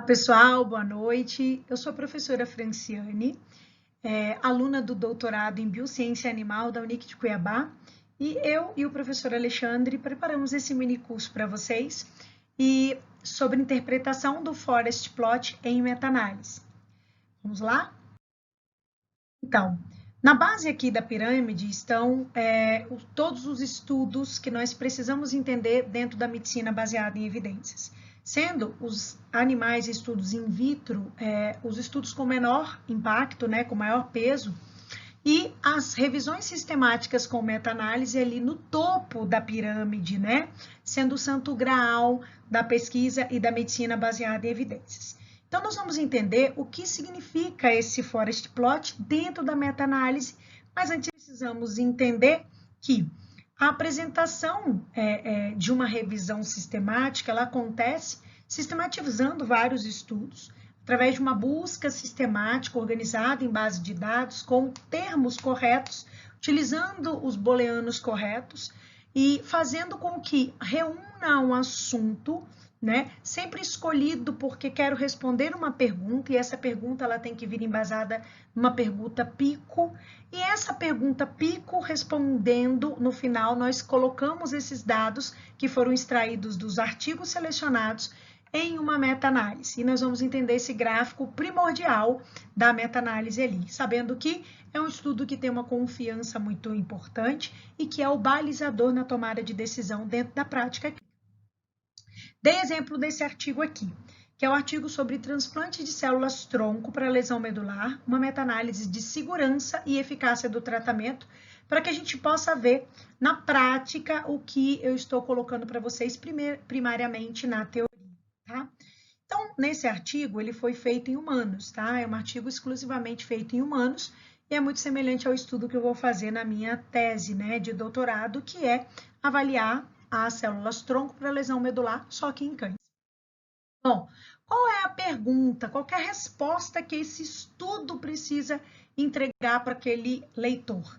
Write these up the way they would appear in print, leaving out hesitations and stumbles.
Pessoal, boa noite. Eu sou a professora Franciane, aluna do doutorado em Biociência Animal da Unic de Cuiabá, e eu e o professor Alexandre preparamos esse mini curso para vocês e sobre interpretação do forest plot em meta-análise. Vamos lá? Então, na base aqui da pirâmide estão todos os estudos que nós precisamos entender dentro da medicina baseada em evidências, sendo os animais estudos in vitro os estudos com menor impacto, né, com maior peso, e as revisões sistemáticas com meta-análise ali no topo da pirâmide, né, sendo o santo graal da pesquisa e da medicina baseada em evidências. Então, nós vamos entender o que significa esse forest plot dentro da meta-análise, mas antes precisamos entender que a apresentação de uma revisão sistemática, ela acontece sistematizando vários estudos, através de uma busca sistemática, organizada em base de dados, com termos corretos, utilizando os booleanos corretos e fazendo com que reúna um assunto, né, sempre escolhido porque quero responder uma pergunta, e essa pergunta ela tem que vir embasada numa pergunta pico, e essa pergunta pico respondendo, no final, nós colocamos esses dados que foram extraídos dos artigos selecionados em uma meta-análise. E nós vamos entender esse gráfico primordial da meta-análise ali, sabendo que é um estudo que tem uma confiança muito importante e que é o balizador na tomada de decisão dentro da prática. Dei exemplo desse artigo aqui, que é o artigo sobre transplante de células-tronco para lesão medular, uma meta-análise de segurança e eficácia do tratamento, para que a gente possa ver na prática o que eu estou colocando para vocês primariamente na teoria. Tá? Então, nesse artigo, ele foi feito em humanos, tá? É um artigo exclusivamente feito em humanos e é muito semelhante ao estudo que eu vou fazer na minha tese, né, de doutorado, que é avaliar as células-tronco para lesão medular, só que em cães. Bom, qual é a pergunta, qual é a resposta que esse estudo precisa entregar para aquele leitor?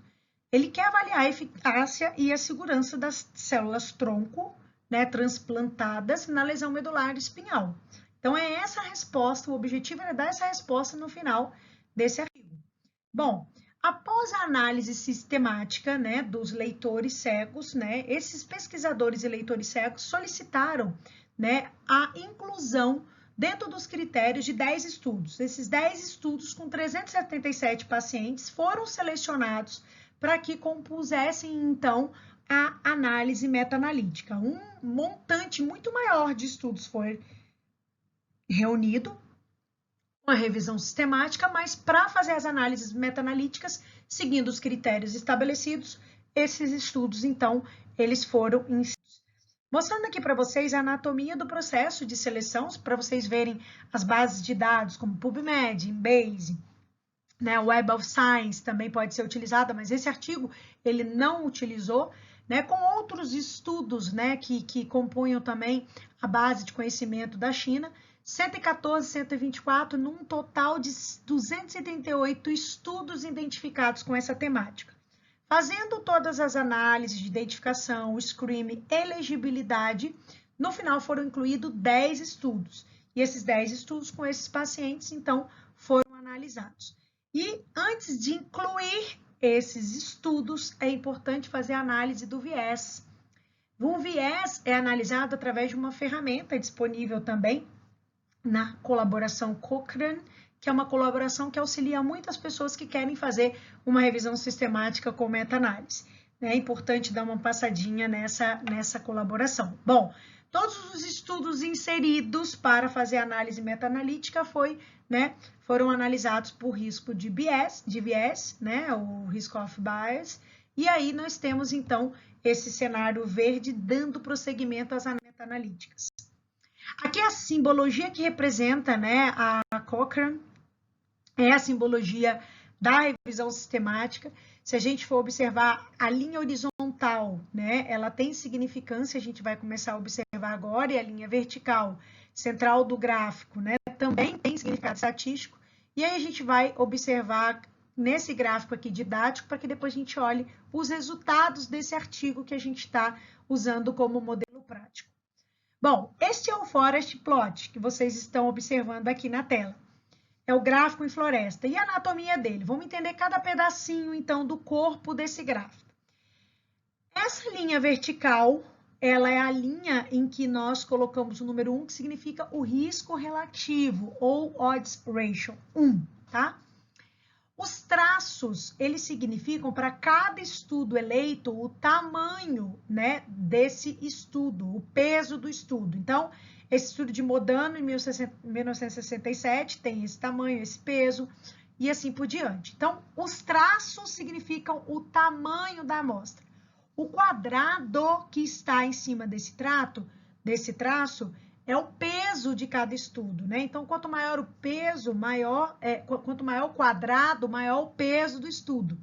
Ele quer avaliar a eficácia e a segurança das células-tronco, né, transplantadas na lesão medular espinhal. Então, é essa a resposta, o objetivo é dar essa resposta no final desse artigo. Bom, após a análise sistemática, né, dos leitores cegos, né, esses pesquisadores e leitores cegos solicitaram, né, a inclusão dentro dos critérios de 10 estudos. Esses 10 estudos com 377 pacientes foram selecionados para que compusessem, então, a análise meta-analítica. Um montante muito maior de estudos foi reunido, uma revisão sistemática, mas para fazer as análises meta-analíticas, seguindo os critérios estabelecidos, esses estudos, então, eles foram inseridos. Mostrando aqui para vocês a anatomia do processo de seleção, para vocês verem as bases de dados, como PubMed, Embase, né, Web of Science também pode ser utilizada, mas esse artigo ele não utilizou, né, com outros estudos, né, que compunham também a base de conhecimento da China, 114, 124, num total de 238 estudos identificados com essa temática. Fazendo todas as análises de identificação, screening, elegibilidade, no final foram incluídos 10 estudos. E esses 10 estudos com esses pacientes, então, foram analisados. E antes de incluir esses estudos, é importante fazer a análise do viés. O viés é analisado através de uma ferramenta disponível também na colaboração Cochrane, que é uma colaboração que auxilia muitas pessoas que querem fazer uma revisão sistemática com meta-análise. É importante dar uma passadinha nessa colaboração. Bom, todos os estudos inseridos para fazer análise meta-analítica foram analisados por risco de viés, né, o risk of bias, e aí nós temos, então, esse cenário verde dando prosseguimento às meta-analíticas. Aqui é a simbologia que representa, né, a Cochrane, é a simbologia da revisão sistemática. Se a gente for observar a linha horizontal, né, ela tem significância, a gente vai começar a observar agora, e a linha vertical, central do gráfico, né, também tem significado estatístico, e aí a gente vai observar nesse gráfico aqui didático, para que depois a gente olhe os resultados desse artigo que a gente está usando como modelo prático. Bom, este é o forest plot que vocês estão observando aqui na tela. É o gráfico em floresta. E a anatomia dele? Vamos entender cada pedacinho, então, do corpo desse gráfico. Essa linha vertical, ela é a linha em que nós colocamos o número 1, que significa o risco relativo, ou odds ratio, 1, tá? Os traços, eles significam, para cada estudo eleito, o tamanho, né, desse estudo, o peso do estudo. Então, esse estudo de Modano, em 1967, tem esse tamanho, esse peso, e assim por diante. Então, os traços significam o tamanho da amostra. O quadrado que está em cima desse traço, é o peso de cada estudo, né? Então, quanto maior o peso, quanto maior o quadrado, maior o peso do estudo,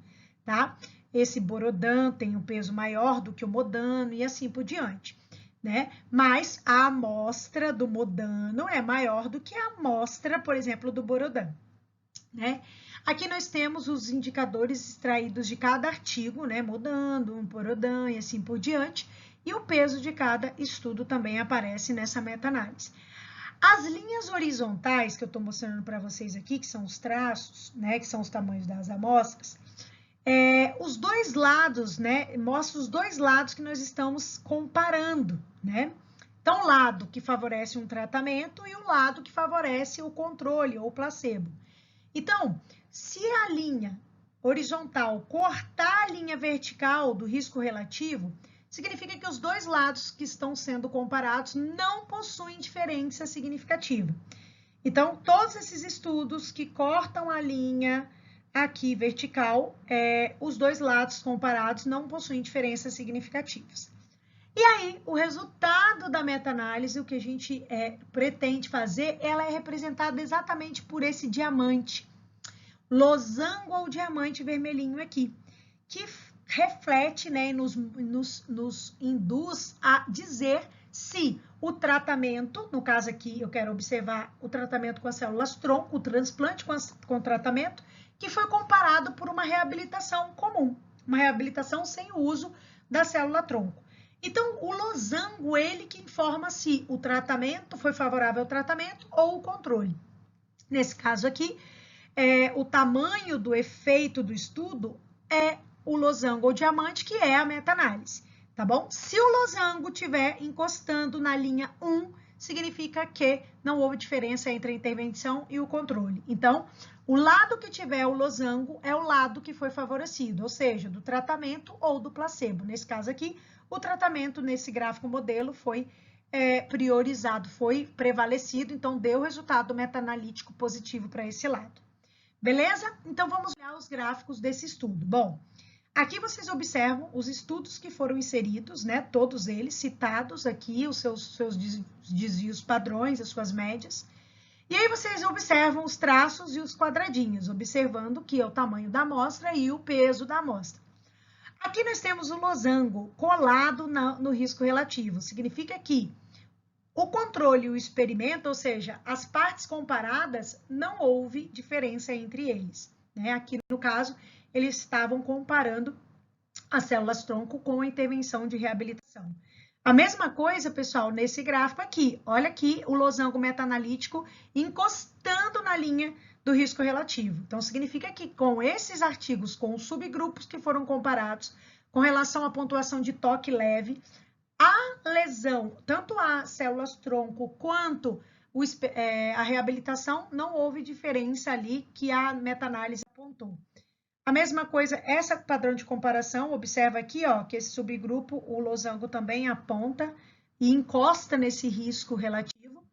tá? Esse Borodan tem um peso maior do que o Modano e assim por diante, né? Mas a amostra do Modano é maior do que a amostra, por exemplo, do Borodan, né? Aqui nós temos os indicadores extraídos de cada artigo, né? Modano, Borodan e assim por diante. E o peso de cada estudo também aparece nessa meta-análise. As linhas horizontais que eu estou mostrando para vocês aqui, que são os traços, né, que são os tamanhos das amostras, os dois lados, né, mostram os dois lados que nós estamos comparando, né? Então, o lado que favorece um tratamento e o lado que favorece o controle ou placebo. Então, se a linha horizontal cortar a linha vertical do risco relativo, significa que os dois lados que estão sendo comparados não possuem diferença significativa. Então, todos esses estudos que cortam a linha aqui vertical, os dois lados comparados não possuem diferenças significativas. E aí, o resultado da meta-análise, o que a gente pretende fazer, ela é representada exatamente por esse diamante, losango ou diamante vermelhinho aqui, que reflete, né, nos induz a dizer se o tratamento, no caso aqui eu quero observar o tratamento com as células-tronco, o transplante com tratamento, que foi comparado por uma reabilitação comum, uma reabilitação sem o uso da célula-tronco. Então, o losango, ele que informa se o tratamento foi favorável ao tratamento ou o controle. Nesse caso aqui, o tamanho do efeito do estudo é o losango ou diamante, que é a meta-análise, tá bom? Se o losango estiver encostando na linha 1, significa que não houve diferença entre a intervenção e o controle. Então, o lado que tiver o losango é o lado que foi favorecido, ou seja, do tratamento ou do placebo. Nesse caso aqui, o tratamento nesse gráfico modelo foi priorizado, foi prevalecido, então deu resultado meta-analítico positivo para esse lado. Beleza? Então, vamos olhar os gráficos desse estudo. Bom, aqui vocês observam os estudos que foram inseridos, né? Todos eles citados aqui, os seus desvios padrões, as suas médias. E aí vocês observam os traços e os quadradinhos, observando que é o tamanho da amostra e o peso da amostra. Aqui nós temos o losango colado no risco relativo. Significa que o controle e o experimento, ou seja, as partes comparadas, não houve diferença entre eles, né? Aqui, no caso, eles estavam comparando as células-tronco com a intervenção de reabilitação. A mesma coisa, pessoal, nesse gráfico aqui. Olha aqui o losango meta-analítico encostando na linha do risco relativo. Então, significa que com esses artigos, com os subgrupos que foram comparados, com relação à pontuação de toque leve, a lesão, tanto as células-tronco quanto a reabilitação, não houve diferença ali que a meta-análise apontou. A mesma coisa, essa padrão de comparação, observa aqui, ó, que esse subgrupo, o losango também aponta e encosta nesse risco relativo.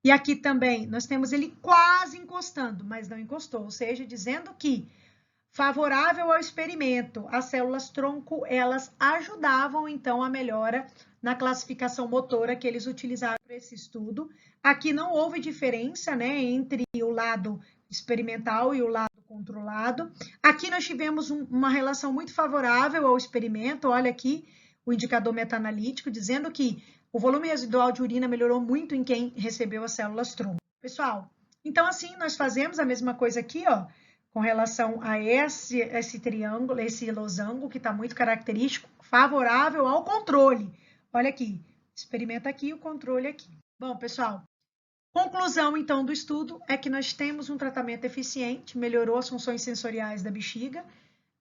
E aqui também, nós temos ele quase encostando, mas não encostou, ou seja, dizendo que favorável ao experimento, as células-tronco, elas ajudavam, então, a melhora na classificação motora que eles utilizaram para esse estudo. Aqui não houve diferença, né, entre o lado experimental e o lado controlado. Aqui nós tivemos uma relação muito favorável ao experimento, olha aqui o indicador meta-analítico, dizendo que o volume residual de urina melhorou muito em quem recebeu as células-tronco. Pessoal, então assim, nós fazemos a mesma coisa aqui, ó, com relação a esse triângulo, esse losango, que está muito característico, favorável ao controle. Olha aqui, experimento aqui e o controle aqui. Bom, pessoal, conclusão, então, do estudo é que nós temos um tratamento eficiente, melhorou as funções sensoriais da bexiga,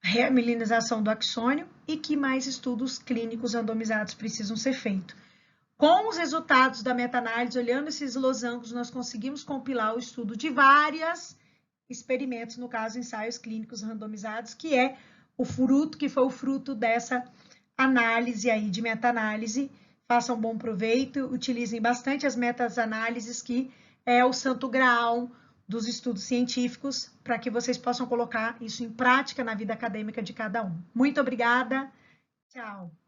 remilinização do axônio e que mais estudos clínicos randomizados precisam ser feitos. Com os resultados da meta-análise, olhando esses losangos, nós conseguimos compilar o estudo de vários experimentos, no caso, ensaios clínicos randomizados, que é o fruto, que foi o fruto dessa análise aí de meta-análise. Façam bom proveito, utilizem bastante as meta-análises, que é o santo graal dos estudos científicos, para que vocês possam colocar isso em prática na vida acadêmica de cada um. Muito obrigada, tchau!